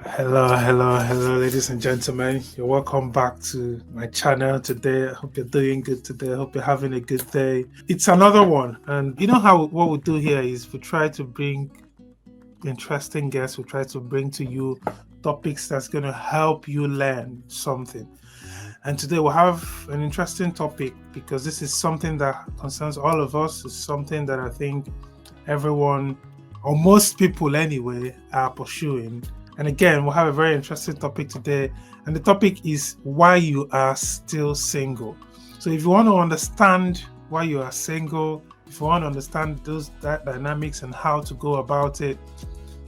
Hello, ladies and gentlemen. You're welcome back to my channel today. I hope you're doing good today. I hope you're having a good day. It's another one, and you know how what we do here is we try to bring interesting guests. We try to bring to you topics that's going to help you learn something. And today we'll have an interesting topic because this is something that concerns all of us. It's something that I think everyone, or most people anyway, are pursuing. And again, we'll have a very interesting topic today. And the topic is why you are still single. So if you want to understand why you are single, if you want to understand that dynamics and how to go about it,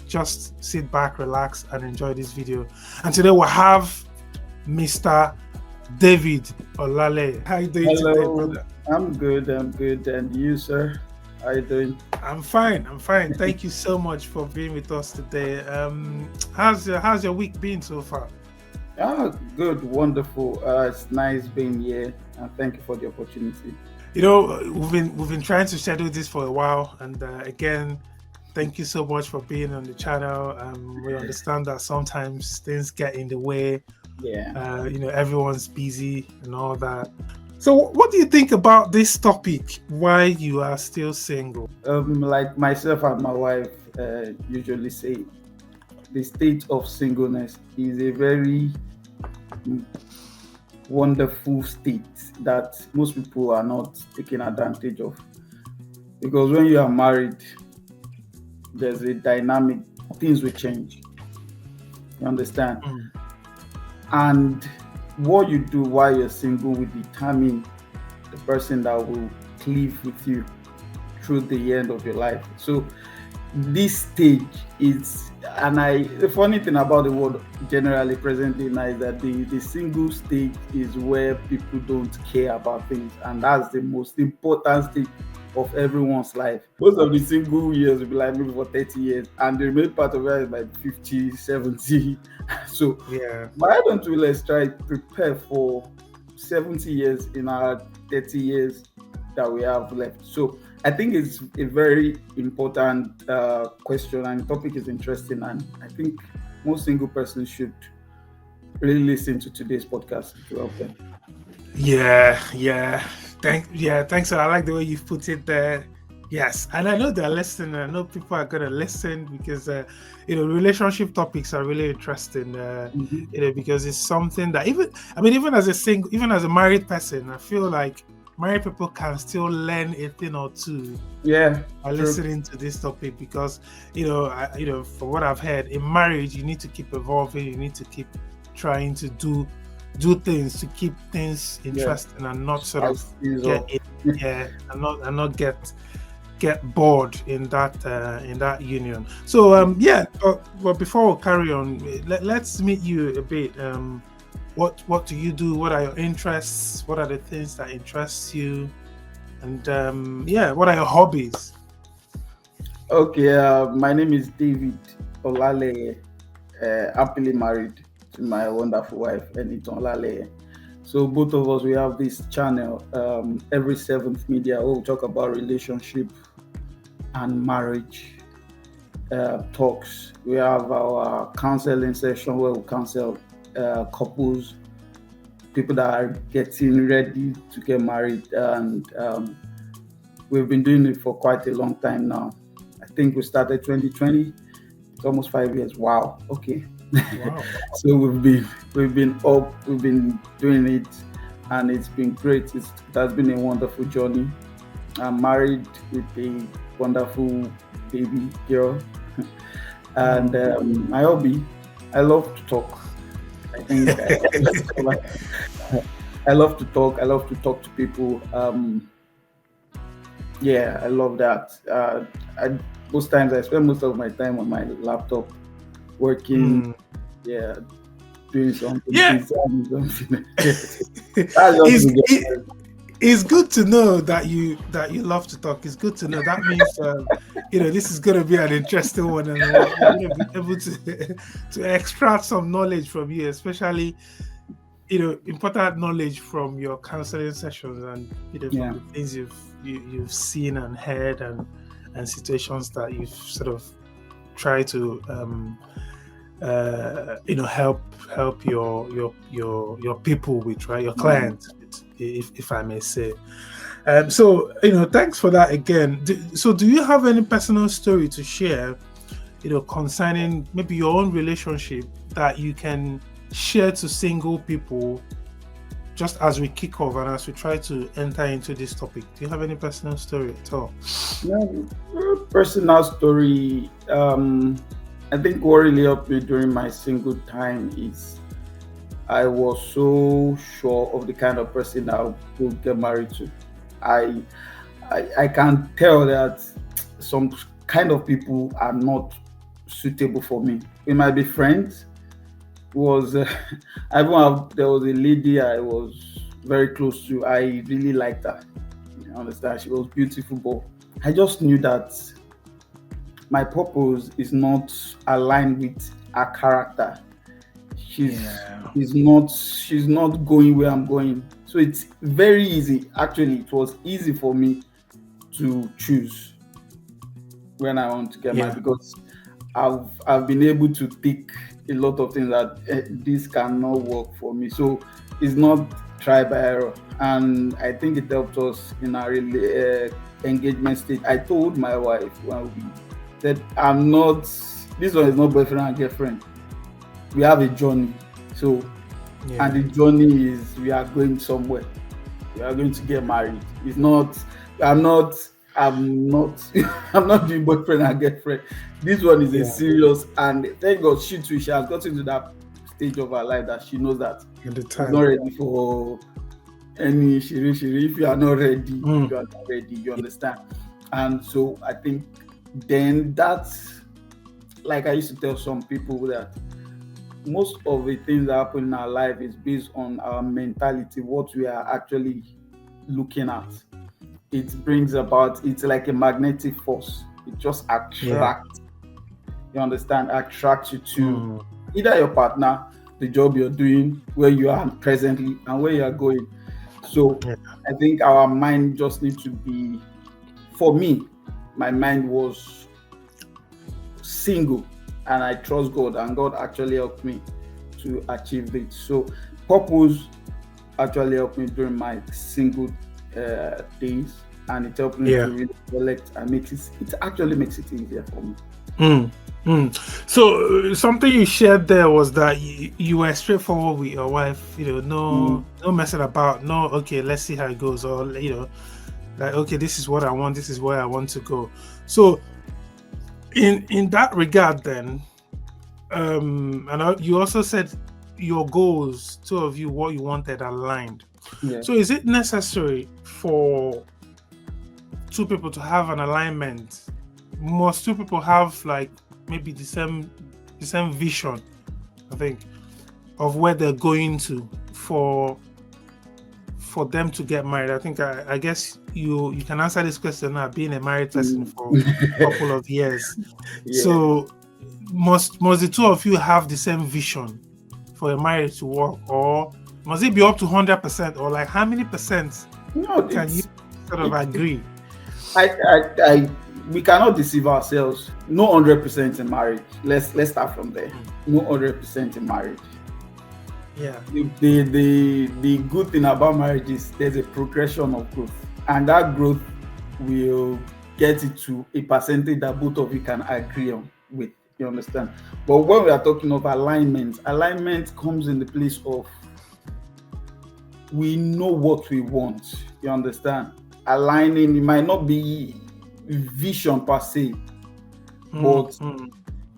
just sit back, relax, and enjoy this video. And today we'll have Mr. David Olaleye. How are you doing today, Hello, brother? I'm good. And you, sir? How you doing? I'm fine. Thank you so much for being with us today. How's your week been so far? Good, wonderful. It's nice being here, and thank you for the opportunity. You know, we've been trying to schedule this for a while, and again, thank you so much for being on the channel. We understand that sometimes things get in the way. Yeah. Everyone's busy and all that. So, what do you think about this topic? Why you are still single? Like myself and my wife usually say, the state of singleness is a very wonderful state that most people are not taking advantage of. Because when you are married, there's a dynamic, things will change. You understand? Mm. And what you do while you're single will determine the person that will live with you through the end of your life. So this stage is, the funny thing about the world generally presently now is that the single stage is where people don't care about things, and that's the most important stage of everyone's life. Most of the single years will be like maybe for 30 years, and the remaining part of it is like 50, 70. So Yeah. why don't we let's try to prepare for 70 years in our 30 years that we have left? So I think it's a very important question, and the topic is interesting, and I think most single persons should really listen to today's podcast to help them. Yeah. Thanks. I like the way you've put it there. Yes, and I know they're listening. I know people are gonna listen because relationship topics are really interesting. Mhm. Because it's something that even as a single, even as a married person, I feel like married people can still learn a thing or two Yeah, by true. listening to this topic because from what I've heard, in marriage you need to keep evolving. You need to keep trying to do things to keep things Yeah, interesting and not sort of spice things get up. in, yeah, and not get bored in that union. So but before we carry on, let's meet you a bit. What do you do? What are your interests? What are the things that interest you? And what are your hobbies? Okay, my name is David Olaleye. Happily married to my wonderful wife, Eniton Olaleye. So both of us, we have this channel every seventh media. We'll talk about relationship and marriage talks. We have our counseling session where we counsel couples, people that are getting ready to get married, and we've been doing it for quite a long time now. I think we started 2020. It's almost 5 years. Wow. Okay. Wow. So we've been doing it, and it's been great. It has been a wonderful journey. I'm married with a wonderful baby girl, and my hobby, I love to talk. I think I love to talk. I love to talk to people. Yeah, I love that. Most times I spend most of my time on my laptop working. Mm. Yeah, doing something, Yeah. designing something. That's just it's me. it, it's good to know that you love to talk. It's good to know. That means this is going to be an interesting one, and we're going to be able to to extract some knowledge from you, especially important knowledge from your counseling sessions and from Yeah, the things you've seen and heard and situations that you've sort of tried to help your people with, right, your Mm. clients with, if I may say. So thanks for that again. So do you have any personal story to share, concerning maybe your own relationship that you can share to single people, just as we kick off and as we try to enter into this topic? Do you have any personal story at all? Yeah, personal story. I think what really helped me during my single time is I was so sure of the kind of person I would get married to. I I can tell that some kind of people are not suitable for me. We might be friends. Was I even have there was a lady I was very close to. I really liked her. You understand? She was beautiful, but I just knew that my purpose is not aligned with her character. She's Yeah. she's not going where I'm going. So it's very easy. Actually, it was easy for me to choose when I want to get married Yeah. because I've been able to pick a lot of things that this cannot work for me. So it's not try by error, and I think it helped us in our engagement stage. I told my wife when we said, "I'm not. This one is not boyfriend and girlfriend. We have a journey. So, and Yeah. the journey is we are going somewhere. We are going to get married. It's not. I'm not. I'm not. I'm not doing boyfriend and girlfriend. This one is a Yeah. serious. And thank God, she too. She has gotten to that stage of her life that she knows that At the she's not time. ready for any shiri. If you are not ready, Mm. you are not ready. You understand? And so I think then that's like I used to tell some people that most of the things that happen in our life is based on our mentality, what we are actually looking at. It brings about, it's like a magnetic force. It just Yeah. attracts, you understand, attracts you to Mm. either your partner, the job you're doing, where you are presently, and where you are going. So Yeah. I think our mind just needs to be, for me, my mind was single, and I trust God, and God actually helped me to achieve it. So purpose actually helped me during my single days, and it helped me Yeah. to really collect and it actually makes it easier for me. Mm. Mm. So something you shared there was that you were straightforward with your wife. Mm. No messing about. No, okay, let's see how it goes. Or like, okay, this is what I want. This is where I want to go. So in that regard, then, and you also said your goals, two of you, what you wanted aligned. Yeah. So is it necessary for two people to have an alignment? Must two people have like maybe the same vision, I think, of where they're going to for them to get married? I think I guess you can answer this question now, being a married person Mm. for a couple of years. Yeah. So must the two of you have the same vision for a marriage to work, or must it be up to 100%, or like how many percent No, can you sort of it agree? I we cannot deceive ourselves. No 100% in marriage. Let's start from there. Mm. No 100% in marriage. Yeah. The good thing about marriage is there's a progression of growth, and that growth will get it to a percentage that both of you can agree on with. You understand? But when we are talking of alignment comes in the place of we know what we want. You understand? Aligning, it might not be vision per se, Mm, but mm,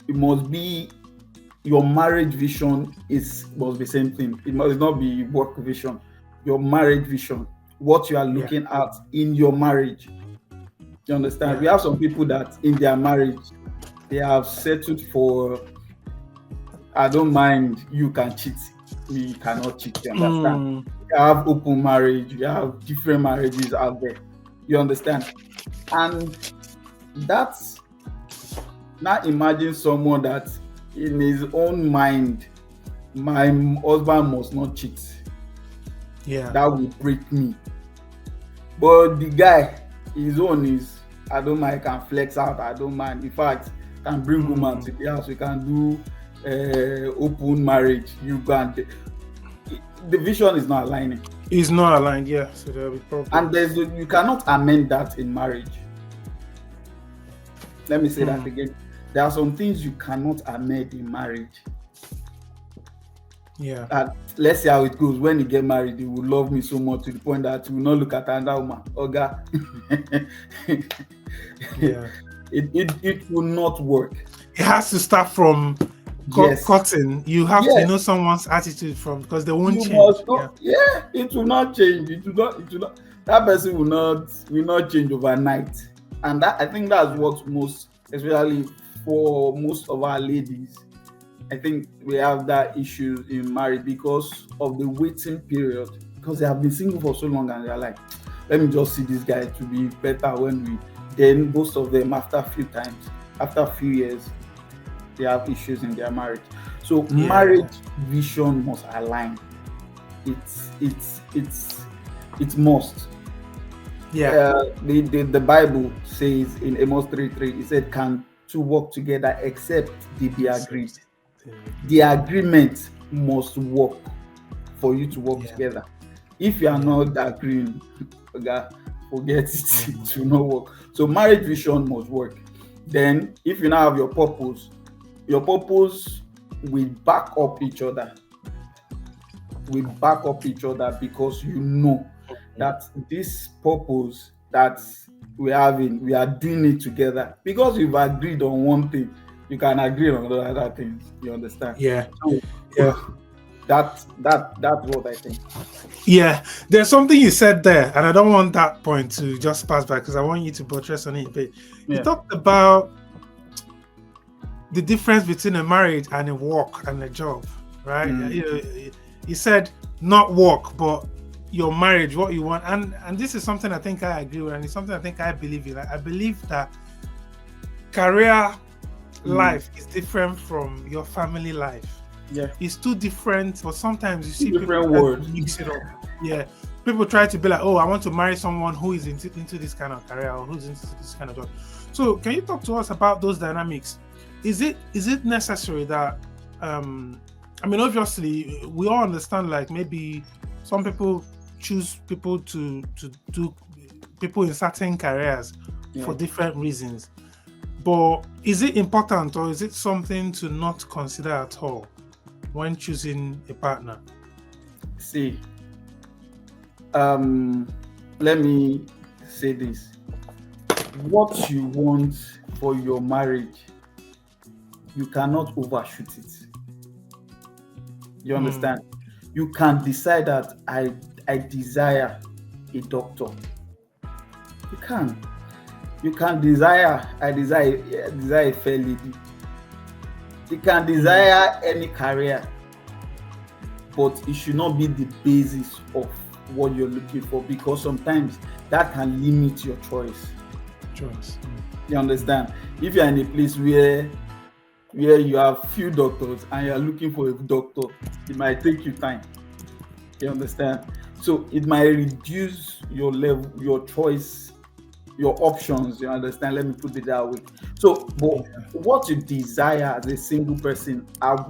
it must be your marriage vision must be same thing. It must not be work vision. Your marriage vision, what you are yeah. looking at in your marriage. You understand? We Yeah. have some people that in their marriage they have settled for. I don't mind. You can cheat. We cannot cheat. You understand? Mm, You have open marriage. You have different marriages out there. You understand? And that's now imagine someone that in his own mind, my husband must not cheat. yeah. That will break me. But the guy, his own is I don't mind, can flex out, I don't mind. In fact, can bring woman Mm, to the house. We can do open marriage, you go and the vision is not aligning. It's not aligned, yeah. So there'll be problems. And you cannot amend that in marriage. Let me say that again. There are some things you cannot amend in marriage. Yeah. And let's see how it goes. When you get married, you will love me so much to the point that you will not look at another woman. Oga. Yeah. It will not work. It has to start from Yes. cutting. You have to Yes. know someone's attitude from, because they won't You change. must know. Yeah, it will not change. It will not. That person will not change overnight. And that, I think that's what most, especially for most of our ladies, I think we have that issue in marriage because of the waiting period. Because they have been single for so long and they're like, let me just see this guy to be better when we. Then most of them, after a few years, they have issues in their marriage. So marriage vision must align. It must. Yeah. The Bible says in Amos 3:3, it said, "Can two work together except they be agreed?" The agreement must work for you to work together. If you are not agreeing, forget it. It will not work. So marriage vision must work. Then, if you now have your purpose will back up each other. We back up each other because you know that this purpose that we're having, we are doing it together. Because we've agreed on one thing, you can agree on other things. You understand? Yeah. So, Yeah. That's what I think. Yeah. There's something you said there, and I don't want that point to just pass by because I want you to buttress on it. But you talked about the difference between a marriage and a work and a job, right? You said not work, but your marriage, what you want, and this is something I think I agree with, and it's something I think I believe in. I believe that career life is different from your family life. Yeah, it's two different, but sometimes you see different people words mix it up. Yeah, people try to be like, oh, I want to marry someone who is into this kind of career or who's into this kind of job. So can you talk to us about those dynamics? Is it necessary that I mean, obviously we all understand, like maybe some people choose people to do people in certain careers for different reasons, but is it important or is it something to not consider at all when choosing a partner? See, let me say this. What you want for your marriage, you cannot overshoot it. You understand? You can decide that I desire a doctor. You can. You can desire I desire a fair lady. You can desire any career, but it should not be the basis of what you're looking for, because sometimes that can limit your choice. You understand? If you're in a place where you have few doctors and you're looking for a doctor, it might take you time. You understand? So it might reduce your level, your choice, your options. You understand? Let me put it that way. So, but what you desire as a single person, I'm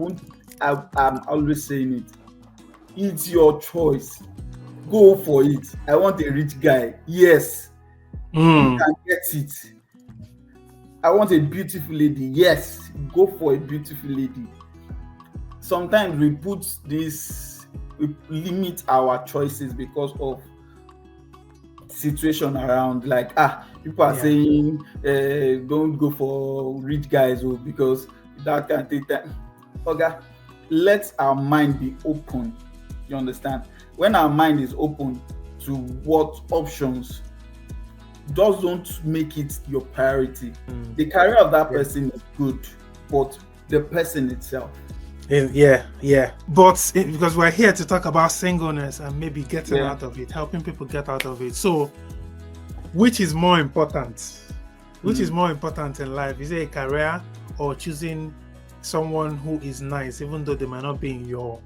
always saying it. It's your choice. Go for it. I want a rich guy. Yes, you can get it. I want a beautiful lady. Yes, go for a beautiful lady. Sometimes we limit our choices because of situation around, like people are saying don't go for rich guys because that can take time. Okay, let our mind be open. You understand? When our mind is open to what options, just don't make it your priority. The career of that person is good, but the person itself. But because we're here to talk about singleness and maybe getting out of it, helping people get out of it. So, which is more important? Which is more important in life? Is it a career or choosing someone who is nice, even though they might not be in your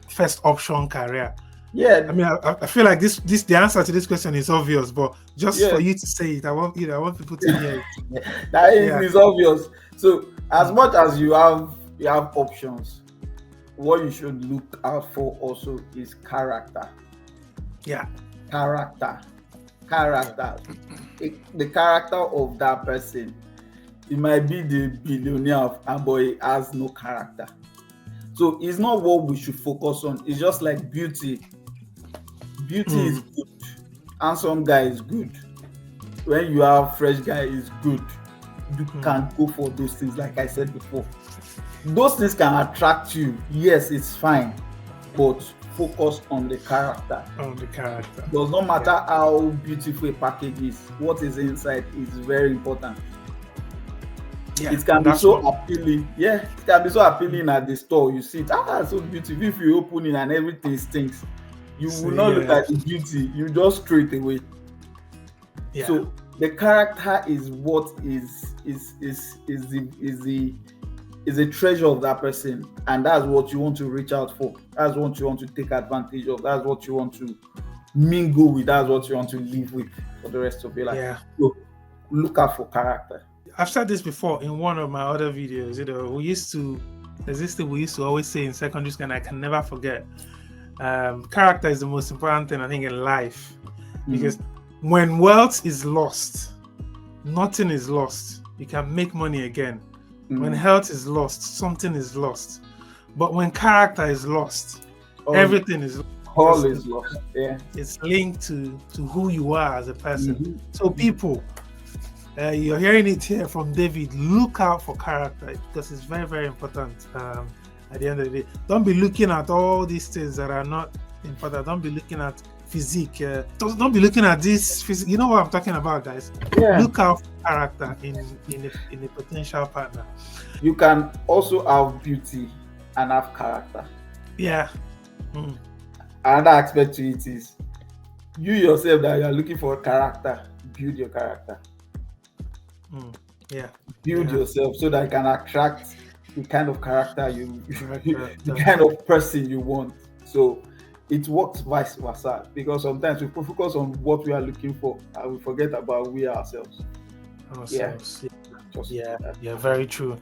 first option career? Yeah, I mean, I feel like the answer to this question is obvious, but just for you to say it, I want people to hear it. That is obvious. So as much as you have you have options. What you should look out for also is character. Yeah. Character. The character of that person. It might be the billionaire, but he has no character. So it's not what we should focus on. It's just like beauty. Beauty is good. Handsome guy is good. When you have fresh guy is good. You can go for those things, like I said before. Those things can attract you. Yes, it's fine, but focus on the character. Does not matter how beautiful a package is. What is inside is very important. Yeah, it can be so appealing. Yeah, it can be so appealing at the store. You see it, so beautiful. If you open it and everything stinks, you will not look at the beauty. You just throw it away. Yeah. So the character is what is the treasure of that person, and that's what you want to reach out for. That's what you want to take advantage of. That's what you want to mingle with. That's what you want to live with for the rest of your life. Yeah. So look out for character. I've said this before in one of my other videos. There's this thing we used to always say in secondary school, and I can never forget. Character is the most important thing, I think, in life, because when wealth is lost, nothing is lost. You can make money again. When health is lost, something is lost. But when character is lost, everything is lost. All is lost. Yeah, it's linked to who you are as a person. So people, you're hearing it here from David. Look out for character, because it's very, very important. At the end of the day, don't be looking at all these things that are not important. Don't be looking at physique. Don't be looking at this physique. You know what I'm talking about, guys. Yeah. Look out for character in a potential partner. You can also have beauty and have character. Yeah. Another aspect to it is you yourself that you are looking for character. Build your character. Yeah. Build yourself so that you can attract the kind of character the kind of person you want. So it works vice versa, because sometimes we focus on what we are looking for and we forget about we ourselves. Yeah, very true.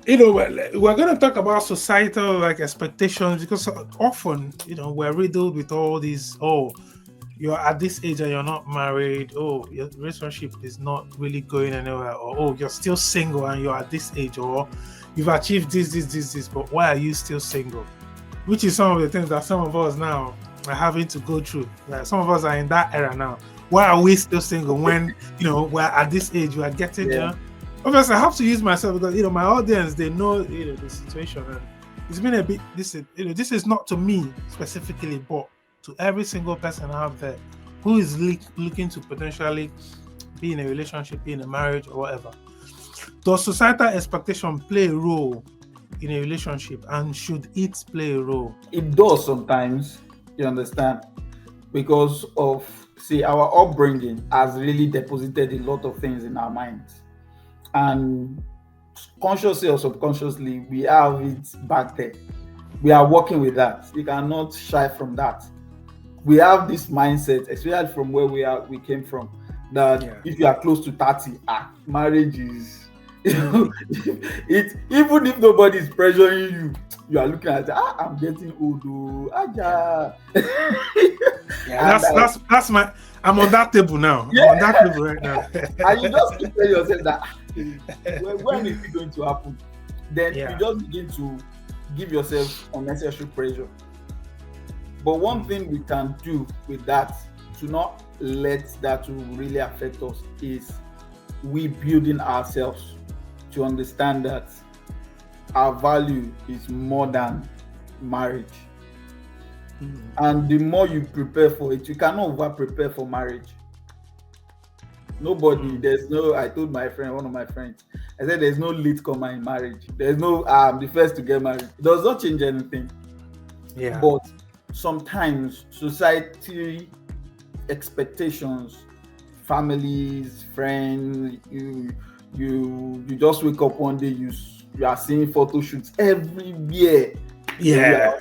We're going to talk about societal expectations, because often we're riddled with all these. You're at this age and you're not married. Your relationship is not really going anywhere. Or you're still single and you're at this age. Or you've achieved this, but why are you still single? Which is some of the things that some of us now are having to go through. Some of us are in that era now. Why are we still single when we're at this age? We are getting Obviously, I have to use myself because my audience, they know the situation, and it's been a bit. This is not to me specifically, but to every single person out there who is looking to potentially be in a relationship, be in a marriage, or whatever. Does societal expectation play a role in a relationship, and should it play a role? It does sometimes, you understand, because of our upbringing has really deposited a lot of things in our minds, and consciously or subconsciously we have it back there. We are working with that. We cannot shy from that. We have this mindset, especially from where we came from, that if you are close to 30, marriage is it. Even if nobody is pressuring you, you are looking at I'm getting old. That's my. I'm on that table now. I'm on that table right now. And you just keep telling yourself that when is it going to happen? Then you just begin to give yourself unnecessary pressure. But one thing we can do with that to not let that to really affect us is we building ourselves to understand that our value is more than marriage. And the more you prepare for it, you cannot over prepare for marriage. Nobody, I told one of my friends, I said there's no late comer in marriage. There's no the first to get married. It does not change anything. Yeah. But sometimes society expectations, families, friends, you just wake up one day, you are seeing photo shoots everywhere. Yeah.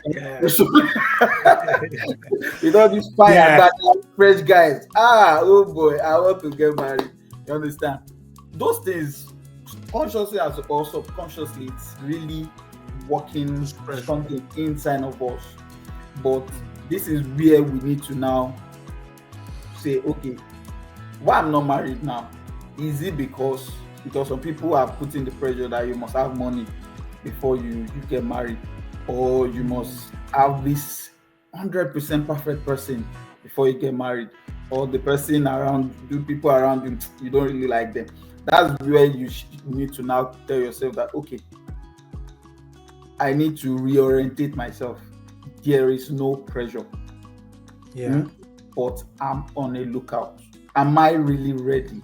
With all these fire fresh guys. Oh boy, I want to get married. You understand? Those things, consciously or subconsciously, it's really working It's pressure. something inside of us. But this is where we need to now say, okay, why I'm not married now? Is it because some people are putting the pressure that you must have money before you get married, or you must have this 100% perfect person before you get married, or the person around, the people around you, you don't really like them. That's where you need to now tell yourself that, okay, I need to reorientate myself. There is no pressure. Yeah. But I'm on a lookout. Am I really ready?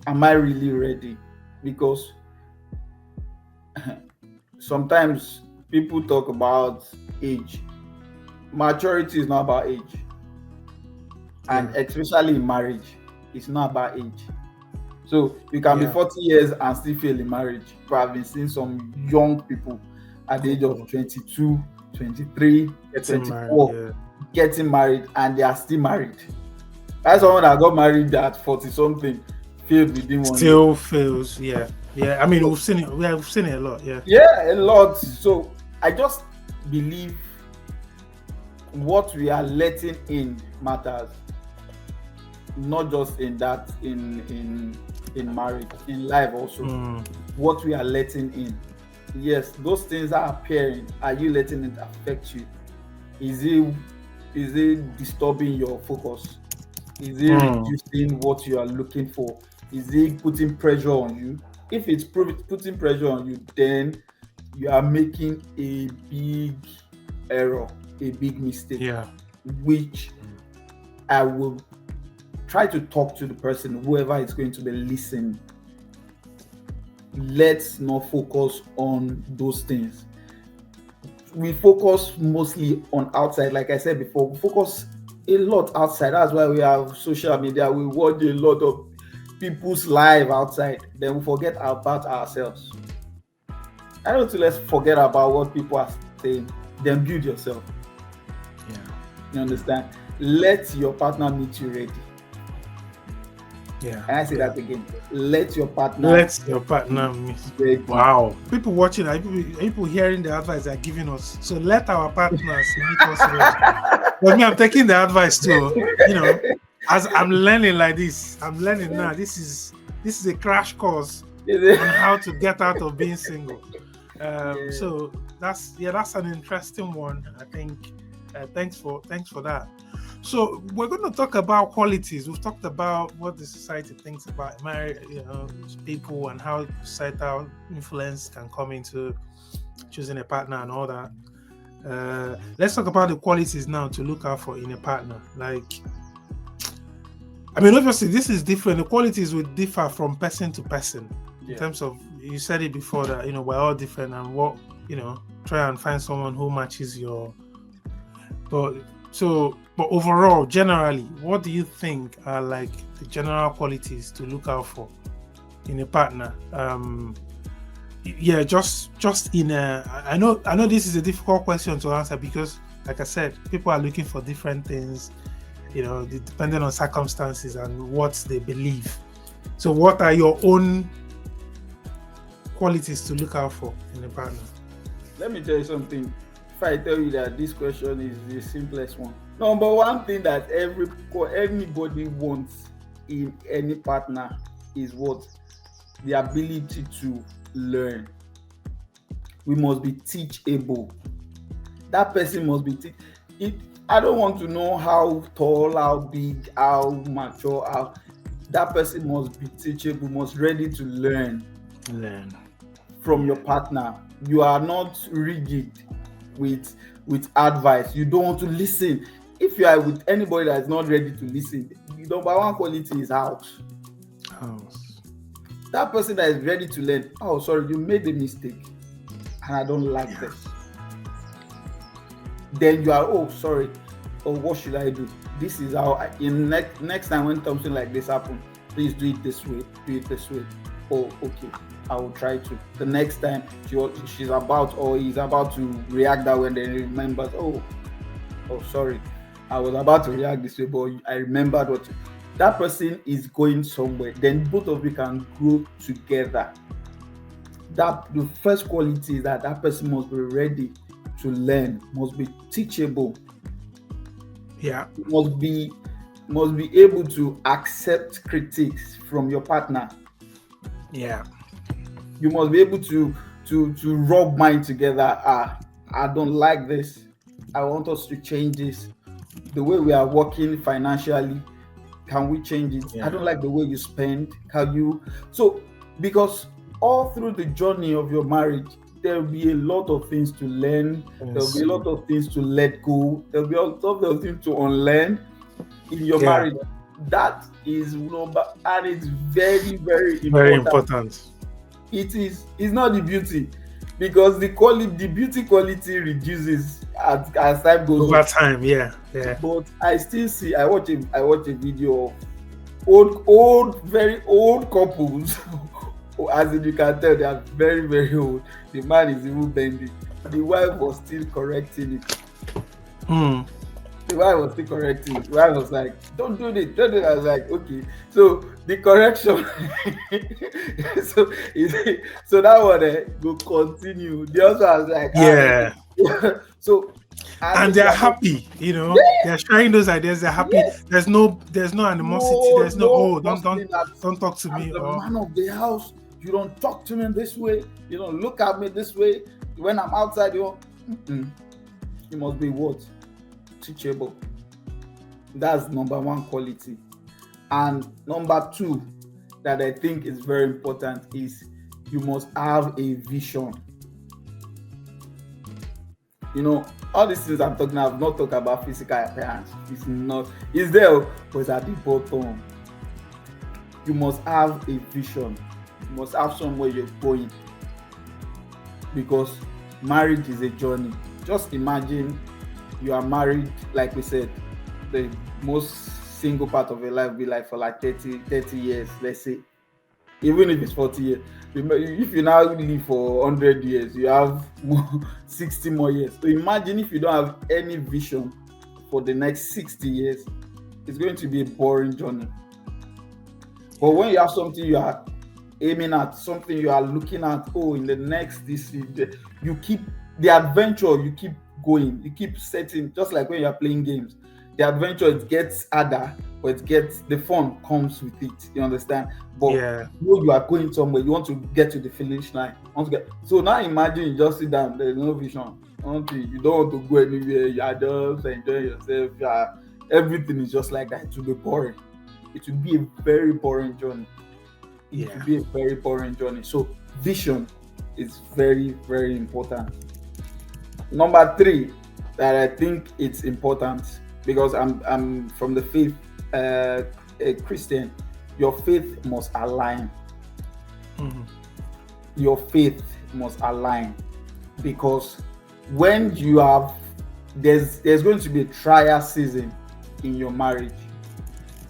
Am I really ready? Because sometimes people talk about age. Maturity is not about age. And especially in marriage, it's not about age. So you can be 40 years and still fail in marriage. But I've been seeing some young people at the age of 22, 23, 24 getting married, and they are still married. That's someone that got married at 40 something, failed within 1 year. Still fails, yeah. I mean, we've seen it. We've seen it a lot, yeah. Yeah, a lot. So I just believe what we are letting in matters, not just in that, in marriage, in life also. What we are letting in. Yes, those things are appearing. Are you letting it affect you? Is it disturbing your focus? Is it reducing what you are looking for? Is it putting pressure on you? If it's putting pressure on you, then you are making a big error, a big mistake, which I will try to talk to the person, whoever is going to be listening. Let's not focus on those things. We focus mostly on outside. Like I said before, we focus a lot outside. That's why we have social media. We watch a lot of people's life outside. Then we forget about ourselves. I don't think let's forget about what people are saying. Then build yourself. Yeah. You understand? Let your partner meet you ready. Yeah. And I say that again. Let your partner meet ready. Wow. People watching, people hearing the advice they're giving us. So let our partners meet us ready. But me, I'm taking the advice too. You know, as I'm learning like this, I'm learning now. This is a crash course on how to get out of being single. So that's an interesting one. I think. Thanks for that. So we're going to talk about qualities. We've talked about what the society thinks about married, people, and how societal influence can come into choosing a partner and all that. Let's talk about the qualities now to look out for in a partner. Like, I mean, obviously this is different. The qualities would differ from person to person in terms of, you said it before that, we're all different, and what, try and find someone who matches your. But overall, generally, what do you think are like the general qualities to look out for in a partner? Just in a. I know this is a difficult question to answer because, like I said, people are looking for different things, depending on circumstances and what they believe. So, what are your own qualities to look out for in a partner? Let me tell you something. If I tell you that this question is the simplest one, number one thing that anybody wants in any partner is what? The ability to learn. We must be teachable. That person must be I don't want to know how tall, how big, how mature, that person must be teachable, must ready to learn from your partner. You are not rigid with advice. You don't want to listen. If you are with anybody that is not ready to listen, the number one quality is out. That person that is ready to learn, sorry, you made a mistake and I don't like this. Then you are, sorry, what should I do? This is how next time when something like this happens, please do it this way, okay, I will try to. The next time she's about or he's about to react that way, and then remembers, sorry, I was about to react this way, but I remembered what that person is going somewhere. Then both of you can grow together. that the first quality is that person must be ready to learn, must be teachable, Yeah. must be able to accept critiques from your partner. Yeah. You must be able to rub mind together. I don't like this. I want us to change this. The way we are working financially, can we change it? I Yeah. don't like the way you spend. Can you? So, because all through the journey of your marriage, there will be a lot of things to learn. There will be Yes. a lot of things to let go. There will be a lot of things to unlearn in your Yeah. marriage. That is number, and it's very, very Very important. important. It's not the beauty, because the beauty quality reduces as time goes Over on. time. Yeah. Yeah. But I still see, I watch a video of old, very old couples. As you can tell, they are very, very old. The man is even bending. The wife was still correcting it. Mm. The wife was still correcting it. The wife was like, don't do this, don't do that. I was like, okay. So the correction, so so that one will continue. The other was like, Yeah. so And they they're are not, happy, yeah, they're sharing those ideas, they're happy. yes, There's no animosity, there's no, no oh, hustling that don't talk to I'm me, the or man of the house. You don't talk to me this way. You don't look at me this way. When I'm outside, you must be what? Teachable. That's number one quality. And number two, that I think is very important, is you must have a vision. All these things I'm talking about, not talk about physical appearance. It's there, but it's at the bottom. You must have a vision. You must have somewhere you're going, because marriage is a journey. Just imagine you are married, like we said, the most single part of your life be like for like 30 years, let's say. Even if it's 40 years, if you now live for 100 years, you have 60 more years. So imagine if you don't have any vision for the next 60 years, it's going to be a boring journey. But when you have something you are aiming at, something you are looking at, in the next you keep the adventure, you keep going, you keep setting, just like when you are playing games. The adventure, it gets harder, but the fun comes with it. You understand? But yeah, you are going somewhere, you want to get to the finish line. So now imagine you just sit down, there's no vision. You don't want to go anywhere, you are just enjoying yourself. Everything is just like that. It will be boring. It will be a very boring journey. It will be a very boring journey. So vision is very, very important. Number three, that I think it's important, because I'm from the faith, a Christian. Your faith must align. Mm-hmm. Your faith must align, because when you have, there's going to be a trial season in your marriage,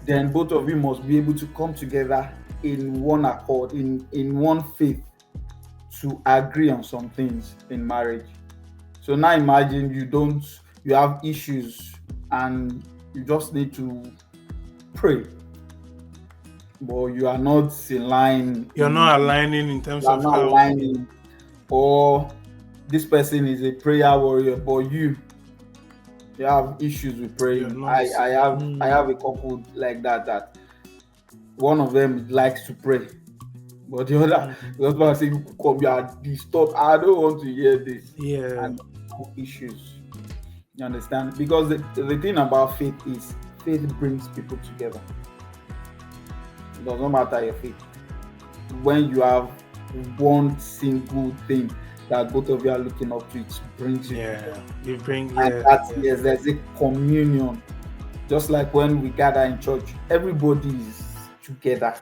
then both of you must be able to come together in one accord, in one faith, to agree on some things in marriage. So now imagine you have issues and you just need to pray, but you are not in line. You're not aligning in terms of how. Aligning, or this person is a prayer warrior, but you have issues with praying. I have a couple like that one of them likes to pray, but the other husband say, "Come, you are disturbed. I don't want to hear this." Yeah. And issues. You understand? Because the thing about faith is, faith brings people together. It does not matter your faith. When you have one single thing that both of you are looking up to, it brings you together. You bring, and yes, there's a communion. Just like when we gather in church, everybody is together.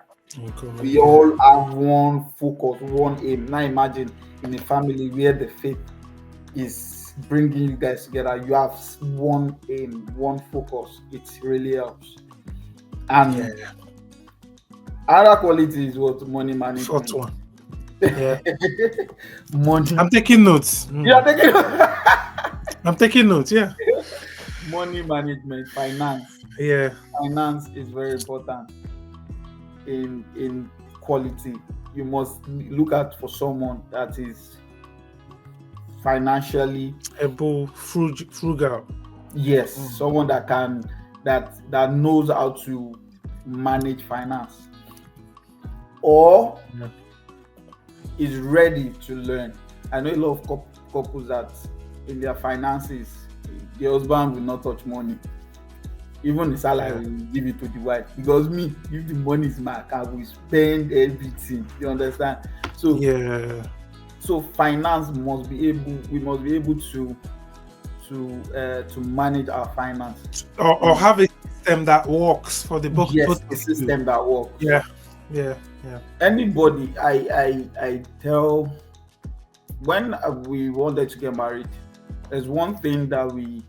We all have one focus, one aim. Now imagine in a family where the faith is bringing you guys together, you have one aim, one focus. It really helps. And other quality is what? Money management. Fourth one. Yeah. Money. I'm taking notes. You are taking I'm taking notes, yeah. Money management, finance. Yeah. Finance is very important in quality. you must look at for someone that is financially frugal. yes, someone that can that knows how to manage finance or is ready to learn. I know a lot of couples that in their finances, the husband will not touch money. Even the salary will give it to the wife, because me, if the money is my account, we spend everything. You understand? So so finance must be able. We must be able to manage our finance or have a system that works for the both. Yes, a system that works. Yeah. Anybody, I tell, when we wanted to get married, there's one thing that we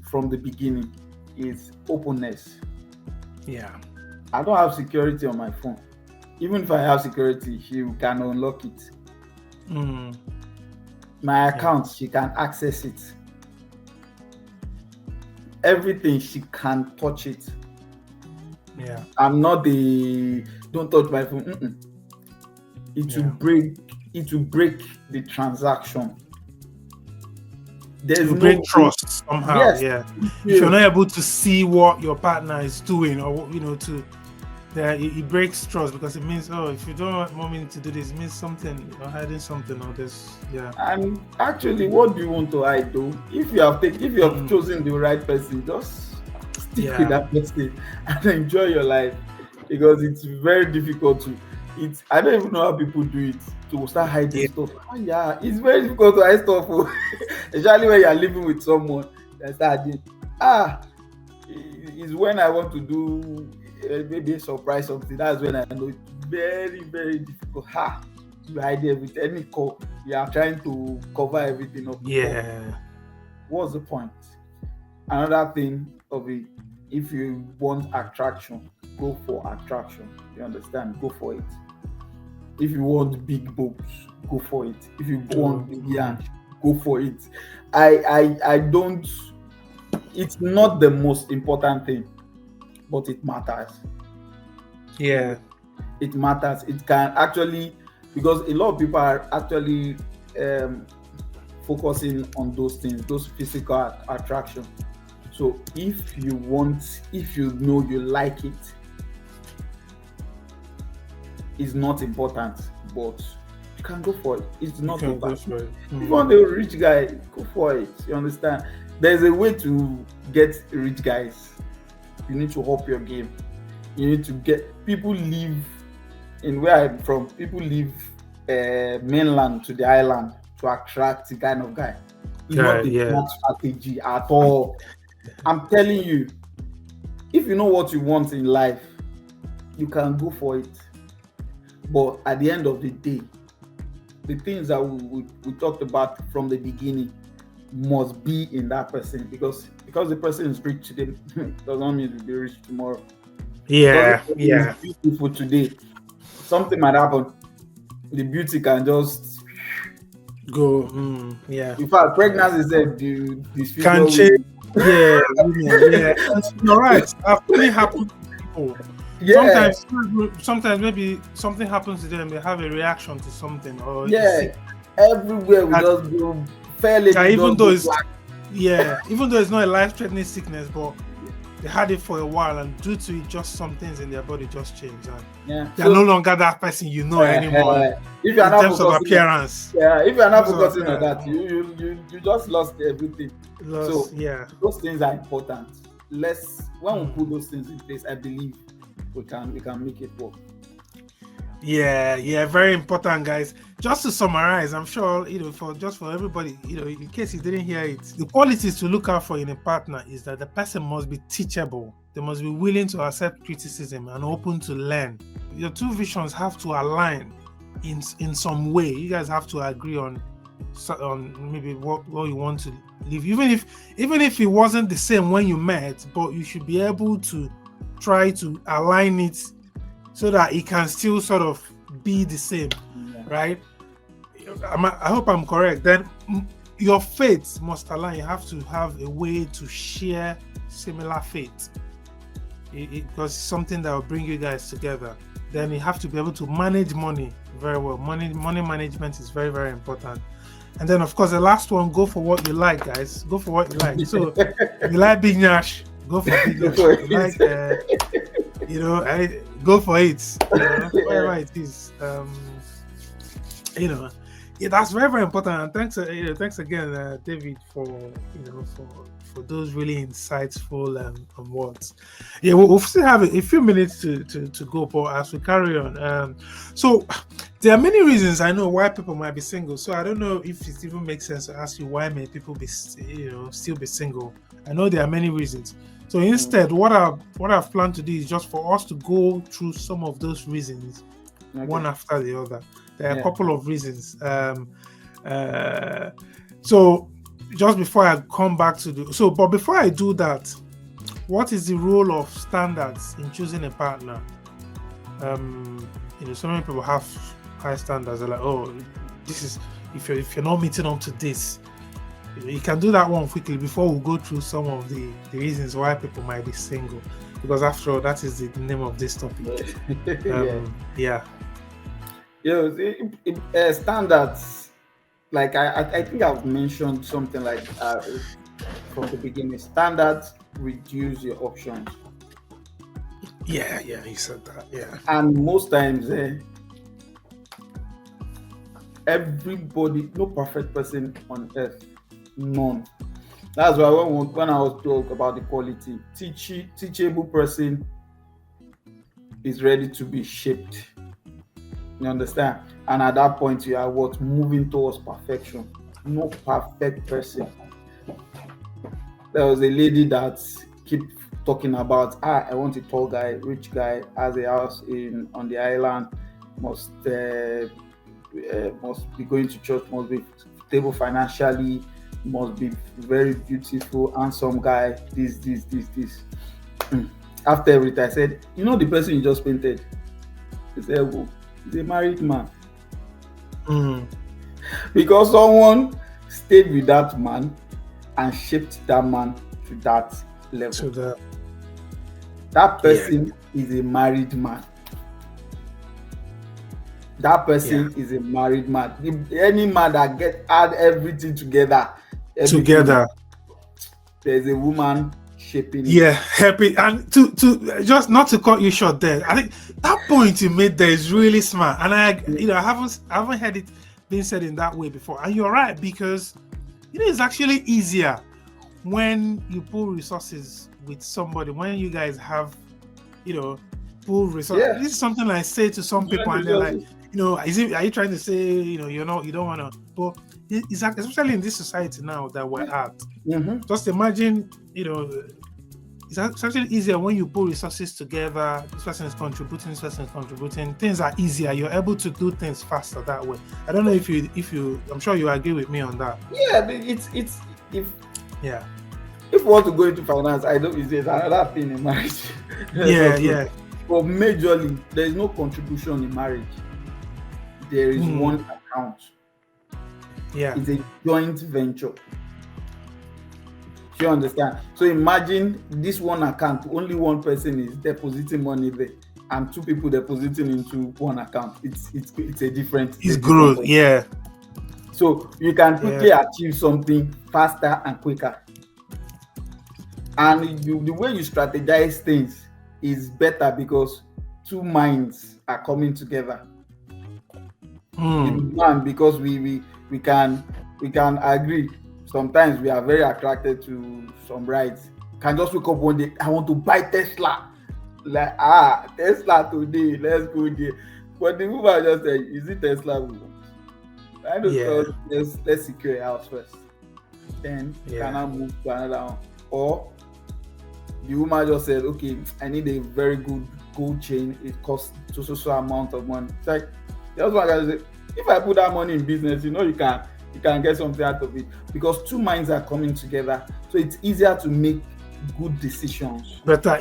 from the beginning is openness. Yeah. I don't have security on my phone. Even if I have security, she can unlock it. My account, she can access it. Everything, she can touch it. Yeah. I'm not the don't touch my phone. It will break the transaction. There's break trust somehow. Yes. Yeah. If you're not able to see what your partner is doing, or it breaks trust, because it means, if you don't want me to do this, it means something, you're hiding something, or this. Yeah. And actually, what do you want to hide though? If you have chosen the right person, just stick with that person and enjoy your life, because it's very difficult to. I don't even know how people do it, to start hiding stuff. It's very difficult to hide stuff, especially when you are living with someone. That started. Is when I want to do maybe a surprise something. That's when I know it's very, very difficult. You hide everything. Any call, you are trying to cover everything up. Yeah. What's the point? Another thing of it, if you want attraction, go for attraction. You understand? Go for it. If you want big boobs, go for it. If you want big hands, go for it. I don't. It's not the most important thing, but it matters. Yeah, it matters. It can actually, because a lot of people are actually focusing on those things, those physical attraction. So if you know you like it, it's not important, but you can go for it. It's not important. If you want a rich guy, go for it. You understand? There's a way to get rich guys. You need to up your game. You need to get people live in where I'm from. People live mainland to the island to attract the kind of guy. It's not the strategy at all. I'm telling you, if you know what you want in life, you can go for it. But at the end of the day, the things that we talked about from the beginning must be in that person, because the person is rich today doesn't mean to be rich tomorrow. It's beautiful today. Something might happen. The beauty can just go. In fact, pregnancy said this can change. You're right. That really happens to people. Sometimes maybe something happens to them, they have a reaction to something, or everywhere we just go fairly. Even though it's not a life-threatening sickness, but they had it for a while, and due to it, just some things in their body just changed, and they're no longer that person anymore. If you're in terms of appearance, if you're not focusing on that, you just lost everything. Those things are important. When we put those things in place, I believe we can make it work. Very important, guys. Just to summarize, I'm sure for everybody, in case you didn't hear it, the qualities to look out for in a partner is that the person must be teachable. They must be willing to accept criticism and open to learn. Your two visions have to align in some way. You guys have to agree on maybe what you want to live, even if it wasn't the same when you met, but you should be able to try to align it so that it can still sort of be the same, right? I hope I'm correct. Then your faith must align. You have to have a way to share similar faith, because it's something that will bring you guys together. then you have to be able to manage money very well. Money management is very, very important. And then, of course, the last one, go for what you like, guys. Go for what you like. So, if you like big nash, go for big nash. If you like, go for it. Whatever it is. Yeah, that's very, very important. And thanks again, David, for those really insightful words. Yeah, we'll still have a few minutes to go, but as we carry on, so there are many reasons I know why people might be single. So I don't know if it even makes sense to ask you why may people be still be single. I know there are many reasons. So instead, what I've planned to do is just for us to go through some of those reasons, one after the other. There are a couple of reasons. So just before I come back to but before I do that, what is the role of standards in choosing a partner? So many people have high standards. They're like, oh, this is if you're not meeting up to this, you can do that one quickly before we go through some of the reasons why people might be single, because after all, that is the name of this topic. Standards, like I think I've mentioned something like from the beginning. Standards reduce your options. Yeah, he said that. Yeah, and most times, everybody, no perfect person on earth, none. That's why when I was talking about the quality, teachable person is ready to be shaped. You understand? And at that point, you are moving towards perfection. No perfect person. There was a lady that keep talking about, I want a tall guy, rich guy, has a house on the island, must be going to church, must be stable financially, must be very beautiful, handsome guy, this. After everything, I said, the person you just painted? He said, well, he's a married man. Because someone stayed with that man and shaped that man to that level. That person is a married man. That person is a married man. Any man that add everything together, there's a woman shaping it. Yeah, happy. And to just not to cut you short there, I think that point you made there is really smart. And I haven't heard it being said in that way before. And you're right, because it's actually easier when you pool resources with somebody, when you guys have pool resources. This is something I say to some people, and they're like, are you trying to say you don't want to? But it's especially in this society now that we're at. Just imagine, it's actually easier when you put resources together. This person is contributing, this person is contributing. Things are easier. You're able to do things faster that way. I don't know if you I'm sure you agree with me on that. Yeah, if we want to go into finance, I know it's another thing in marriage. Yeah. But majorly, there is no contribution in marriage. There is one account. Yeah, it's a joint venture. Do you understand? So imagine this one account, only one person is depositing money there, and two people depositing into one account. It's a different. It's growth. Yeah. So you can quickly achieve something faster and quicker. And the way you strategize things is better because two minds are coming together. Because we can agree. Sometimes we are very attracted to some rides. Can just wake up one day, I want to buy Tesla. Like, Tesla today, let's go there. But the woman just said, is it Tesla we want? I don't know. Let's secure a house first. Then can I move to another one? Or the woman just said, okay, I need a very good gold chain. It costs so amount of money. It's like, the husband can say, if I put that money in business, you can get something out of it, because two minds are coming together. So it's easier to make good decisions. Better,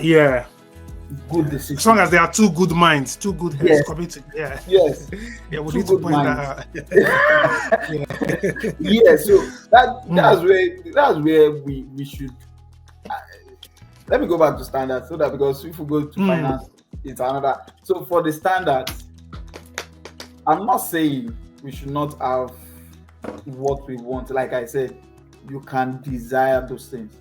good decisions. As long as there are two good minds, two good heads coming together. Yes. We need to point that out. So that's where we should. Let me go back to standards, so that because if we go to finance, it's another. So for the standards, I'm not saying we should not have what we want. Like I said, you can desire those things,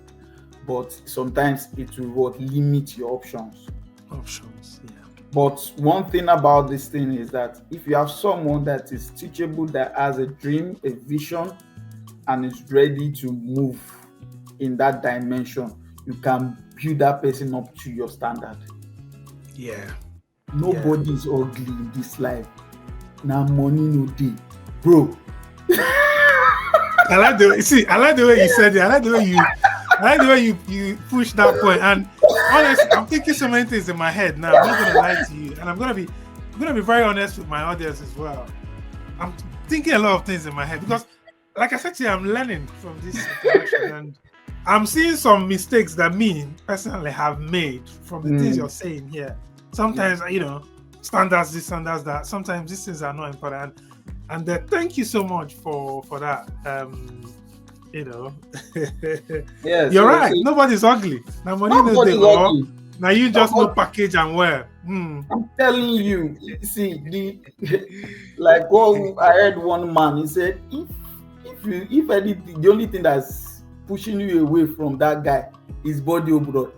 but sometimes it will limit your options. Options, yeah. But one thing about this thing is that if you have someone that is teachable, that has a dream, a vision, and is ready to move in that dimension, you can build that person up to your standard. Yeah. Nobody is ugly in this life. Now money no day, bro. I like the way you said it. I like the way you push that point. And honestly, I'm thinking so many things in my head now. I'm not gonna lie to you, and I'm gonna be very honest with my audience as well. I'm thinking a lot of things in my head because, like I said to you, I'm learning from this interaction, and I'm seeing some mistakes that me personally have made from the things you're saying here. Sometimes, standards this, standards that. Sometimes these things are not important. And thank you so much for that. Yeah, you're right. Nobody's ugly. Now money no dey ugly. Now you just no package and wear. I'm telling you. See like what I heard one man. He said, if anything, the only thing that's pushing you away from that guy is body odor,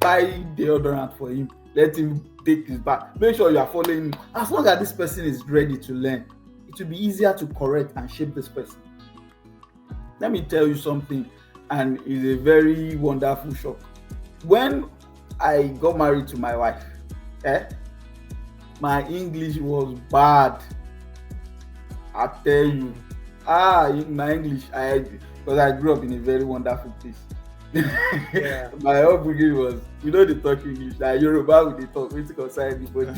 buy deodorant for him. Let him take his bath. Make sure you are following him. As long as this person is ready to learn, it will be easier to correct and shape this person. Let me tell you something, and it's a very wonderful shock. When I got married to my wife, my English was bad. I tell you, my English, because I grew up in a very wonderful place. Yeah. My upbringing was, they talk English. Like Yoruba, we talk, we concern anybody.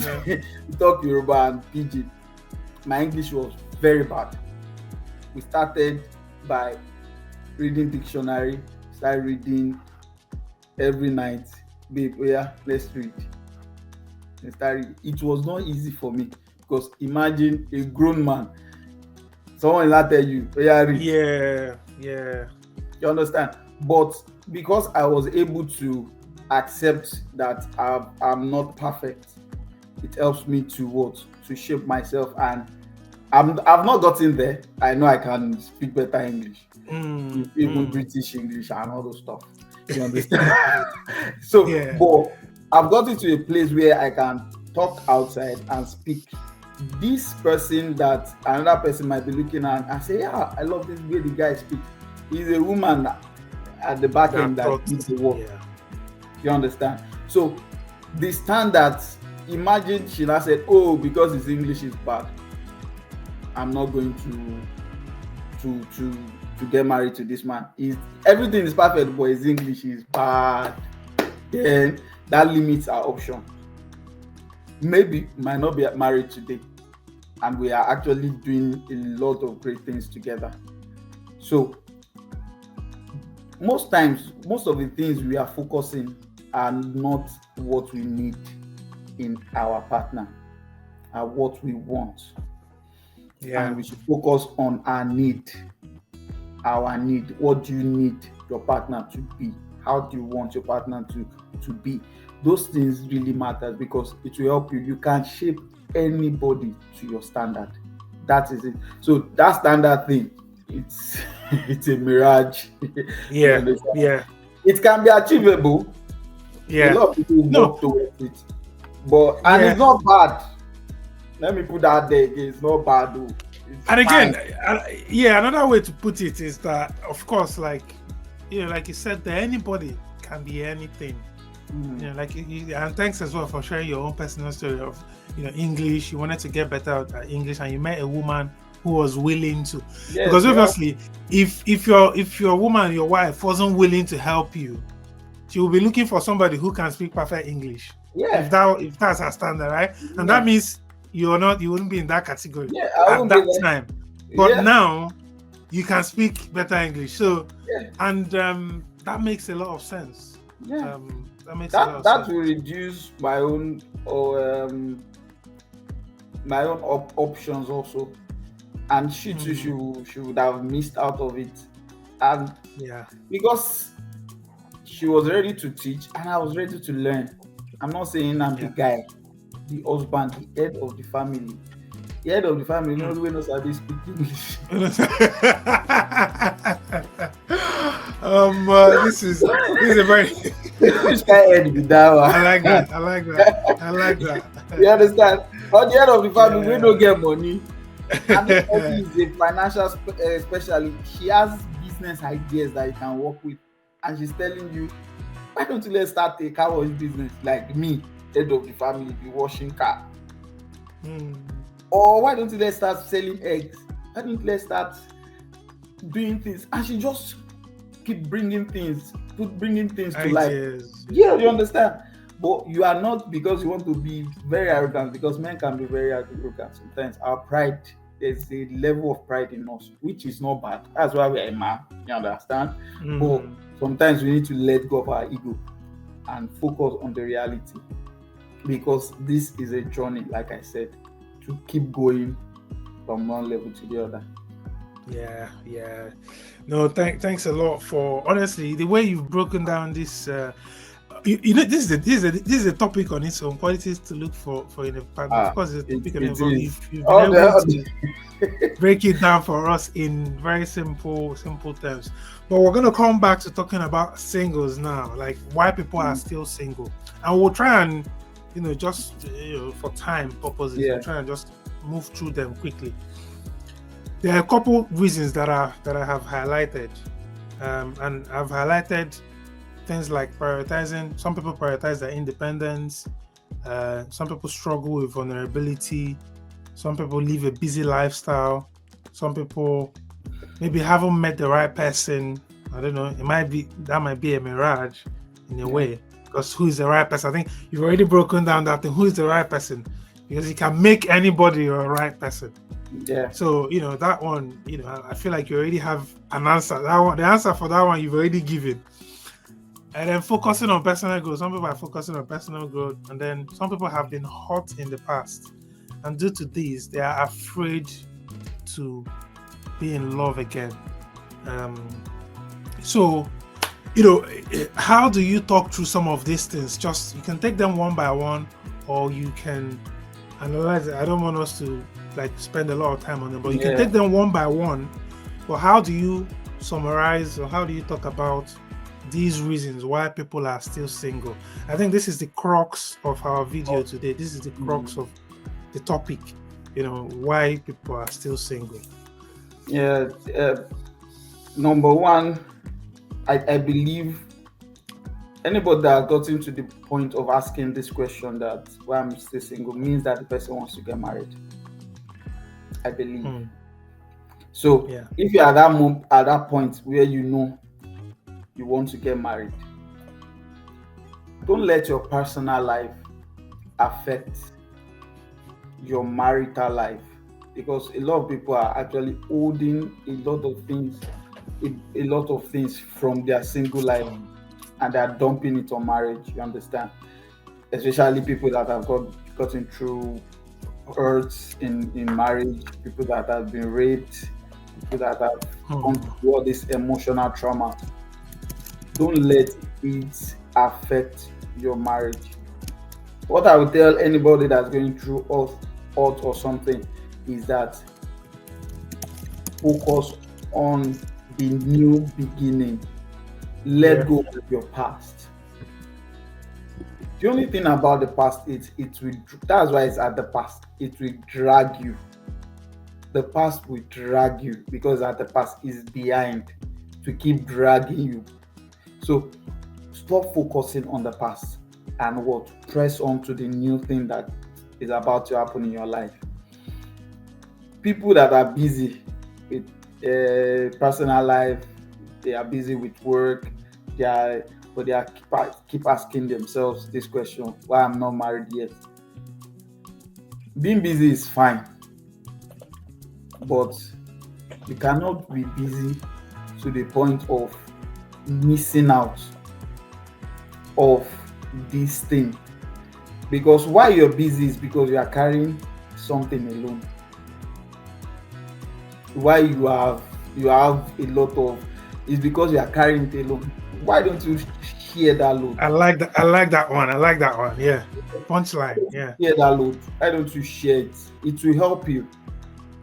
We talk Yoruba and Pidgin. My English was very bad. We started by reading dictionary, start reading every night. Babe, let's read. And start reading. It was not easy for me because imagine a grown man, someone will not tell you, read. Yeah. You understand? But because I was able to accept that I'm not perfect, it helps me to shape myself, and I've not gotten there. I know I can speak better English, even British English and all those stuff. You understand? So, but I've gotten to a place where I can talk outside and speak. This person that another person might be looking at and say, yeah, I love this way the guy speaks. He's a woman at the back end that needs the work. Yeah. You understand? So the standards, imagine she now said, because his English is bad, I'm not going to get married to this man. Everything is perfect, but his English is bad. Then that limits our option. Maybe we might not be married today, and we are actually doing a lot of great things together. So most times, most of the things we are focusing are not what we need in our partner, are what we want. Yeah. And we should focus on our need. What do you need your partner to be? How do you want your partner to be? Those things really matter because it will help you. You can shape anybody to your standard. That is it. So that standard thing, it's a mirage. Yeah. It can be achievable. Yeah. A lot of people work towards it. But it's not bad. Let me put that there again. It's not bad though. And again, another way to put it is that, of course, like you said, that anybody can be anything. And thanks as well for sharing your own personal story of English. You wanted to get better at English, and you met a woman who was willing to. Yes, because obviously, if your woman, your wife, wasn't willing to help you, she will be looking for somebody who can speak perfect English. Yeah. If that's her standard, right? And that means you wouldn't be in that category at that time. But now you can speak better English. So and that makes a lot of sense. Yeah. That makes a lot of sense. Will reduce my own options also. And she too, she would have missed out of it. And because she was ready to teach and I was ready to learn. I'm not saying I'm the guy. the husband, the head of the family. The head of the family, no way knows how they speak English. This is a very Which kind of head be that one? I like that. I like that. I like that. You understand? Or the head of the family, we Yeah. don't get money. And this person is a financial specialist. She has business ideas that you can work with, and she's telling you, why don't you let's start a car wash business like me, head of the family, be washing car? Or why don't you let's start selling eggs? Why don't you let's start doing things? And she just keep bringing things to life. Ideas. Yeah, you understand? But you are not, because you want to be very arrogant, because men can be very arrogant sometimes. Our pride, there's a level of pride in us, which is not bad. That's why we are a man, you understand? But sometimes we need to let go of our ego and focus on the reality, because this is a journey, like I said, to keep going from one level to the other. Yeah. No, thanks a lot for, honestly, the way you've broken down this. You know, this is a topic on its own, qualities to look for in a partner. Of course, it's a topic on its own. You've been able to break it down for us in very simple terms. But we're going to come back to talking about singles now, like why people are still single, and we'll try and, just for time purposes, we'll try and just move through them quickly. There are a couple reasons that I have highlighted, and I've highlighted things like prioritizing. Some people prioritize their independence. Some people struggle with vulnerability. Some people live a busy lifestyle. Some people maybe haven't met the right person. I don't know. That might be a mirage in a way, because who is the right person? I think you've already broken down that thing. Who is the right person? Because you can make anybody a right person. Yeah. So that one, I feel like you already have an answer. That one, the answer for that one, you've already given. And then focusing on personal growth. Some people are focusing on personal growth, and then some people have been hurt in the past, and due to this, they are afraid to be in love again. So, how do you talk through some of these things? Just, you can take them one by one, or you can analyze it. I don't want us to spend a lot of time on them, but you can take them one by one. But how do you summarize, or how do you talk about these reasons why people are still single? I think this is the crux of our video today. This is the crux of the topic, why people are still single. Number one, I believe anybody that has gotten to the point of asking this question, that why I'm still single, means that the person wants to get married, I believe. So if you're at that point where you want to get married, don't let your personal life affect your marital life, because a lot of people are actually holding a lot of things from their single life, and they're dumping it on marriage. You understand? Especially people that have gotten through hurts in marriage, people that have been raped, people that have gone through all this emotional trauma. Don't let it affect your marriage. What I would tell anybody that's going through hurt or something is that focus on the new beginning. Let go of your past. The only thing about the past is that's why it's at the past. It will drag you. The past will drag you, because at the past is behind to keep dragging you. So stop focusing on the past and press on to the new thing that is about to happen in your life. People that are busy with personal life, they are busy with work, but they keep asking themselves this question: why I'm not married yet? Being busy is fine, but you cannot be busy to the point of missing out of this thing, because why you're busy is because you are carrying something alone. Why you have a lot of, is because you are carrying it alone. Why don't you share that load. I like that. I like that one. I like that one. Yeah. Punchline. Yeah. Share that load. Why don't you share it? It will help you.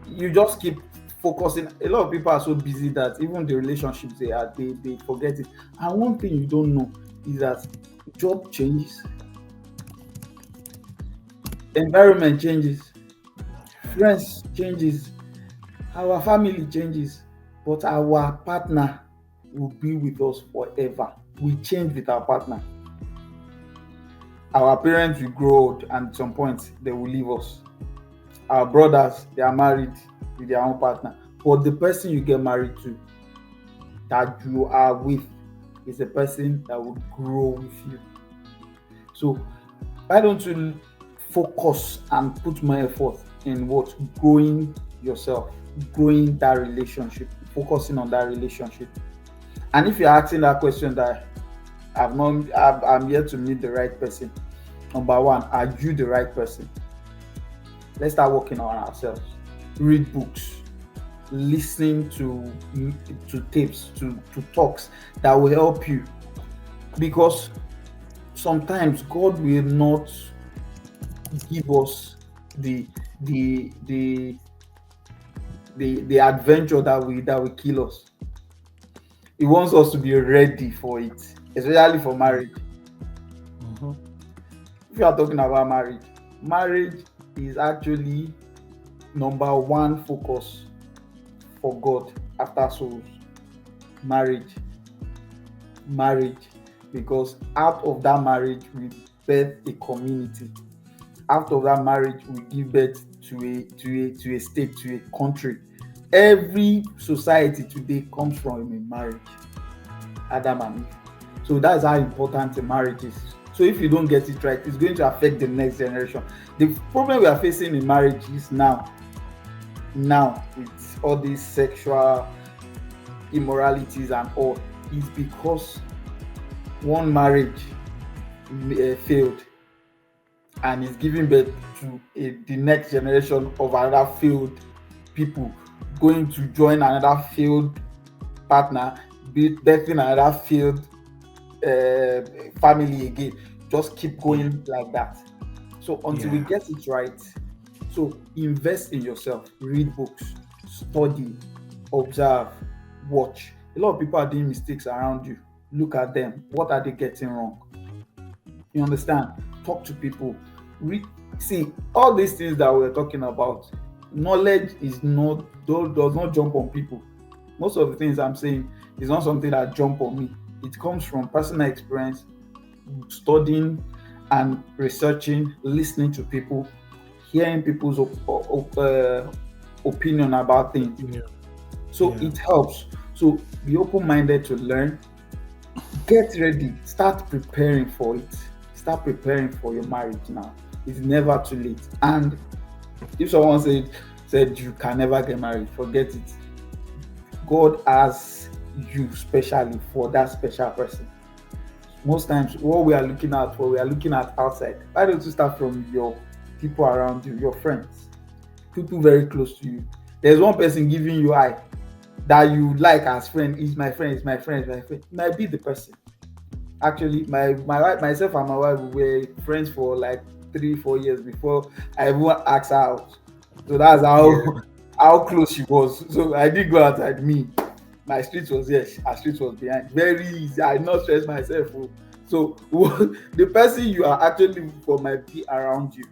You just keep focusing. A lot of people are so busy that even the relationships they forget it. And one thing you don't know is that job changes, environment changes, friends changes, our family changes, but our partner will be with us forever. We change with our partner. Our parents will grow old and at some point they will leave us. Our brothers, they are married with their own partner. But the person you get married to, that you are with, is a person that will grow with you. So why don't you focus and put more effort in what? Growing yourself, growing that relationship, focusing on that relationship. And if you're asking that question that I'm here to meet the right person, number one, are you the right person? Let's start working on ourselves. Read books, listening to tapes, to talks that will help you. Because sometimes God will not give us the the the the adventure that will kill us. He wants us to be ready for it, especially for marriage. Mhm. If you are talking about marriage is actually number one focus for God after souls. Marriage, marriage, because out of that marriage we birth a community. Out of that marriage we give birth to a state, to a country. Every society today comes from a marriage, Adam and Eve. So that's how important a marriage is. So if you don't get it right, it's going to affect the next generation. The problem we are facing in marriage is now with all these sexual immoralities and all, is because one marriage failed and is giving birth to the next generation of another failed people going to join another failed partner, birthing another failed family again. Just keep going like that. So until we get it right, so invest in yourself, read books, study, observe, watch. A lot of people are doing mistakes around you. Look at them. What are they getting wrong? You understand? Talk to people. Read. See, all these things that we're talking about, knowledge does not jump on people. Most of the things I'm saying is not something that jump on me. It comes from personal experience, studying and researching, listening to people, hearing people's opinion about things. Yeah. So it helps. So be open-minded to learn. Get ready. Start preparing for it. Start preparing for your marriage now. It's never too late. And if someone said you can never get married, forget it. God has you specially for that special person. Most times what we are looking at outside. Why don't you start from your people around you, your friends, people very close to you? There's one person giving you eye that you like as friend. Is my friend, is my friend, is my friend. It might be the person. Actually, my wife, myself and my wife were friends for like 3-4 years before I even asked her out. So that's how close she was. So I did go outside. My street was her street was behind. Very easy. I did not stress myself. So the person you are actually looking for might be around you.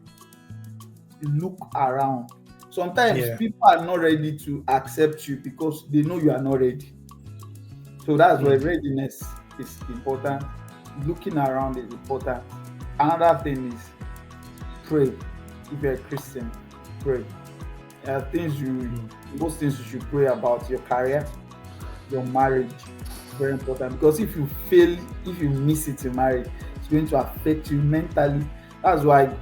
Look around. Sometimes people are not ready to accept you because they know you are not ready. So that's where readiness is important. Looking around is important. Another thing is pray. If you're a Christian, pray. Most things you should pray about: your career, your marriage. Very important, because if you fail, if you miss it in marriage, it's going to affect you mentally. That's why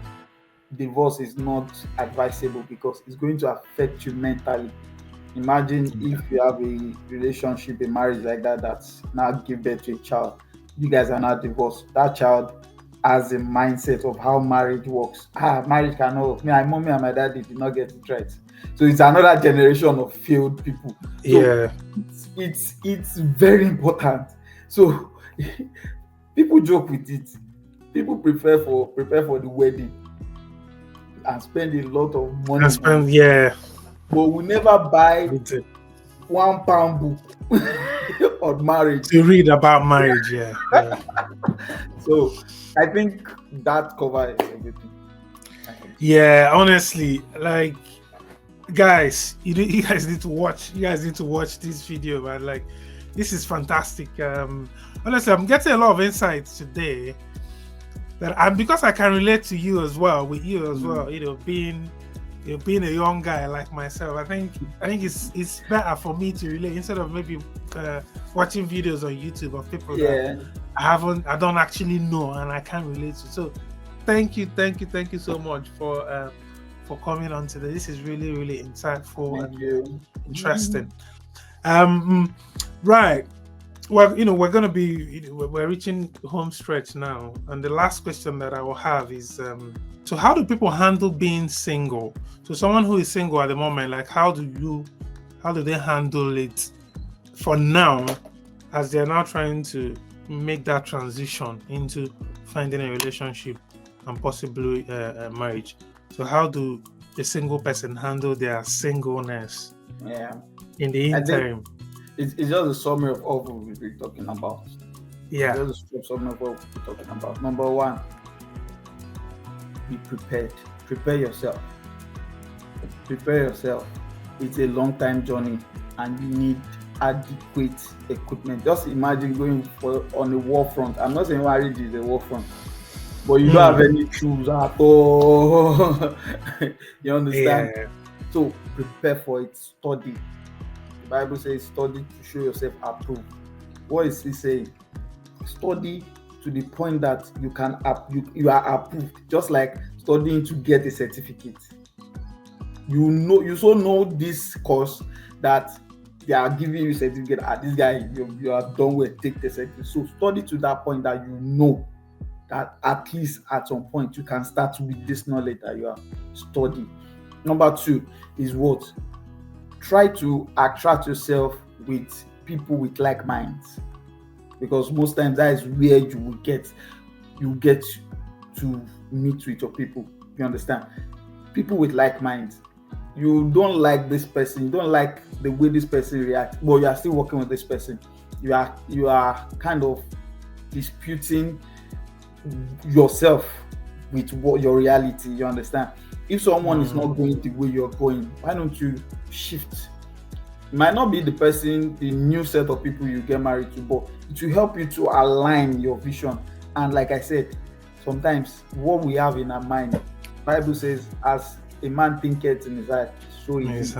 divorce is not advisable, because it's going to affect you mentally. Imagine if you have a relationship, a marriage like that's now give birth to a child. You guys are not divorced. That child has a mindset of how marriage works. Marriage cannot work. My mommy and my daddy did not get it right. So it's another generation of failed people. So it's very important. So People joke with it. People prepare for the wedding and spend a lot of I money on it. spent, yeah, But we never buy with it. £1 book on marriage. To read about marriage. Yeah, yeah. So I think that covers everything. Yeah, honestly, like, guys, you guys need to watch. You guys need to watch this video, man. Like, this is fantastic. Honestly, I'm getting a lot of insights today. And because I can relate to you as well, with you as well. Being a young guy like myself, I think it's better for me to relate instead of maybe watching videos on YouTube of people that I don't actually know and I can't relate to. So thank you so much for coming on today. This is really, really insightful and interesting. Right. Well, we're gonna be we're reaching home stretch now, and the last question that I will have is so how do people handle being single? So someone who is single at the moment, like how do they handle it for now, as they're now trying to make that transition into finding a relationship and possibly marriage? So how do a single person handle their singleness in the interim? It's just a summary of all we've been talking about. Yeah. Just a summary of what we've been talking about. Number one, be prepared. Prepare yourself. Prepare yourself. It's a long time journey and you need adequate equipment. Just imagine going on a war front. I'm not saying marriage is a war front, but you don't have any tools at all. You understand? Yeah. So prepare for it. Study. The Bible says study to show yourself approved. What is he saying? Study to the point that you are approved, just like studying to get a certificate. You so know this course that they are giving you a certificate. This guy, you are done with, take the certificate. So study to that point that you know that at least at some point you can start with this knowledge that you are studying. Number two is what? Try to attract yourself with people with like minds, because most times that is where you get to meet with your people. You understand? People with like minds. You don't like this person, you don't like the way this person reacts, but you are still working with this person. You are kind of disputing yourself with what your reality. You understand? If someone is not going the way you're going, why don't you shift? It might not be the new set of people you get married to, but it will help you to align your vision. And like I said, sometimes what we have in our mind, Bible says, as a man thinketh in his heart, so it is.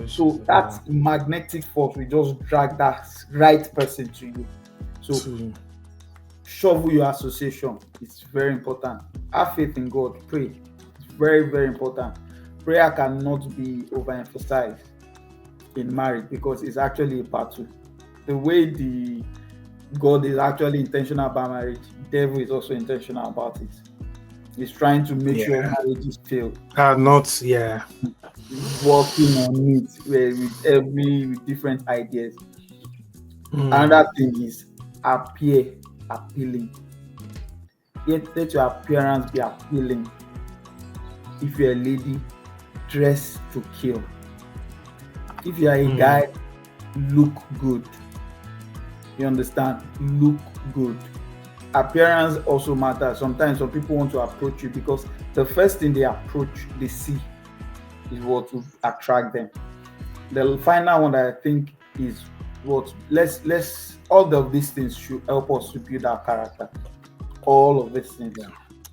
So that magnetic force will just drag that right person to you. So shovel your association. It's very important. Have faith in God. Pray. It's very, very important. Prayer cannot be overemphasized in marriage because it's actually a battle. The way God is actually intentional about marriage, the devil is also intentional about it. He's trying to make sure marriages fail. He's working on it with different ideas. Another thing is appear appealing. Let your appearance be appealing. If you're a lady, dress to kill. If you are a guy, look good. You understand? Look good. Appearance also matters. Sometimes some people want to approach you because the first thing they see is what will attract them. The final one that I think is what all of these things should help us to build our character. All of these things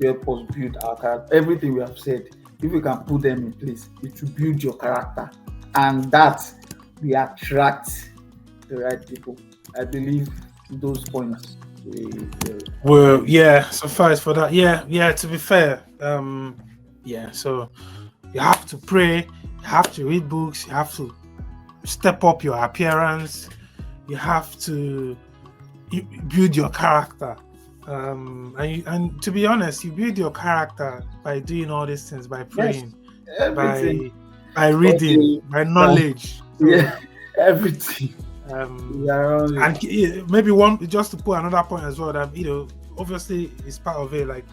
help us build our character. Everything we have said, if we can put them in place, it will build your character, and that we attract the right people. I believe those points. Well, suffice for that. To be fair, so you have to pray, you have to read books, you have to step up your appearance, you have to build your character, and to be honest, you build your character by doing all these things, by praying, by reading, by knowledge. Everything. around And it. maybe one just to put another point as well, that obviously it's part of it. Like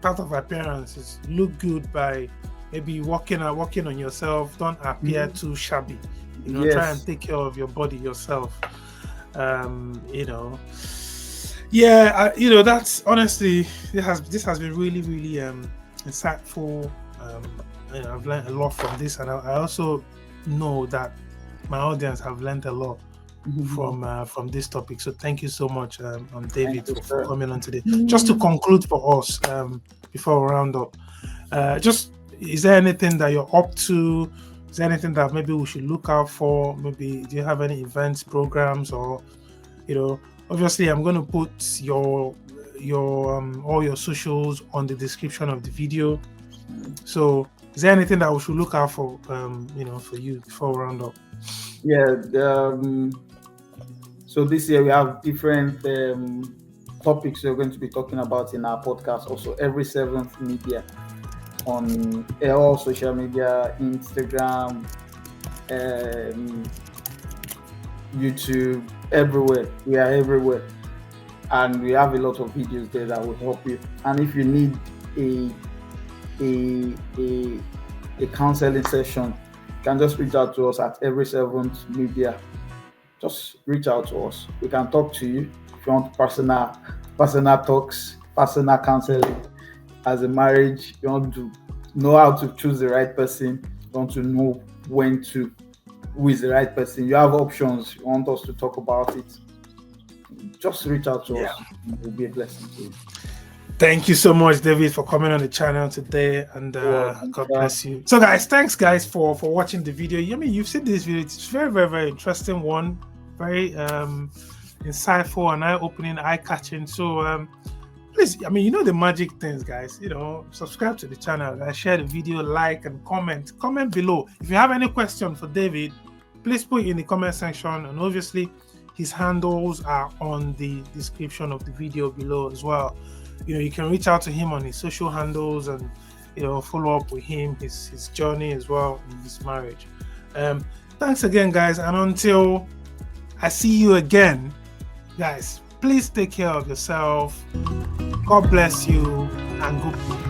part of appearance is look good by maybe working on yourself. Don't appear too shabby. Try and Yes. take care of your body yourself. You know, yeah. That's honestly this has been really really insightful. I've learned a lot from this, and I also know that my audience have learned a lot from this topic. So thank you so much, Thank David, you, for sir. coming on today. Just to conclude for us, before we round up, just is there anything that you're up to? Is there anything that maybe we should look out for? Maybe do you have any events, programs, or obviously I'm going to put your all your socials on the description of the video. So is there anything that we should look out for for you before we round up? Yeah. So this year we have different topics we're going to be talking about in our podcast. Also, every seventh media on all social media, Instagram, YouTube, everywhere. We are everywhere, and we have a lot of videos there that will help you. And if you need a counseling session, you can just reach out to us at every seventh media. Just reach out to us. We can talk to you if you want personal talks, personal counseling. As a marriage, you want to know how to choose the right person. You want to know who is the right person. You have options. You want us to talk about it. Just reach out to us. It will be a blessing to you. Thank you so much, David, for coming on the channel today, and God bless you. So, guys, thanks, guys, for watching the video. I mean, you've seen this video. It's very, very, very interesting one, very insightful and eye-opening, eye-catching. So, please, I mean, the magic things, guys. Subscribe to the channel, guys, share the video, like, and comment. Comment below if you have any question for David. Please put it in the comment section, and obviously, his handles are on the description of the video below as well. You can reach out to him on his social handles and follow up with him, his journey as well in his marriage. Thanks again, guys, and until I see you again, guys, please take care of yourself. God bless you, and goodbye.